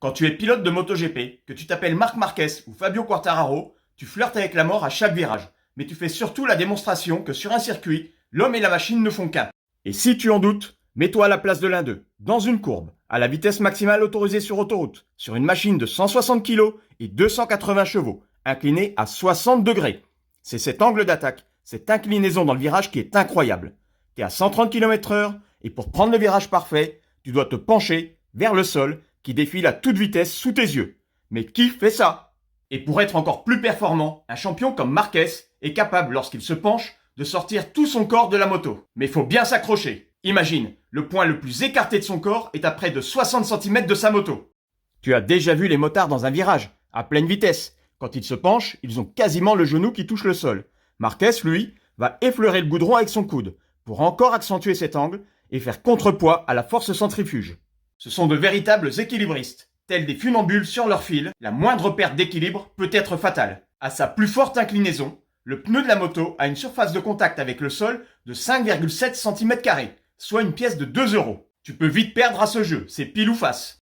Quand tu es pilote de MotoGP, que tu t'appelles Marc Marquez ou Fabio Quartararo, tu flirtes avec la mort à chaque virage. Mais tu fais surtout la démonstration que sur un circuit, l'homme et la machine ne font qu'un. Et si tu en doutes, mets-toi à la place de l'un d'eux, dans une courbe, à la vitesse maximale autorisée sur autoroute, sur une machine de 160 kg et 280 chevaux, inclinée à 60 degrés. C'est cet angle d'attaque, cette inclinaison dans le virage qui est incroyable. Tu es à 130 km/h et pour prendre le virage parfait, tu dois te pencher vers le sol qui défile à toute vitesse sous tes yeux. Mais qui fait ça? Et pour être encore plus performant, un champion comme Marquez est capable, lorsqu'il se penche, de sortir tout son corps de la moto. Mais il faut bien s'accrocher. Imagine, le point le plus écarté de son corps est à près de 60 cm de sa moto. Tu as déjà vu les motards dans un virage, à pleine vitesse. Quand ils se penchent, ils ont quasiment le genou qui touche le sol. Marquez, lui, va effleurer le goudron avec son coude, pour encore accentuer cet angle et faire contrepoids à la force centrifuge. Ce sont de véritables équilibristes. Tels des funambules sur leur fil, la moindre perte d'équilibre peut être fatale. À sa plus forte inclinaison, le pneu de la moto a une surface de contact avec le sol de 5,7 cm², soit une pièce de 2 euros. Tu peux vite perdre à ce jeu, c'est pile ou face.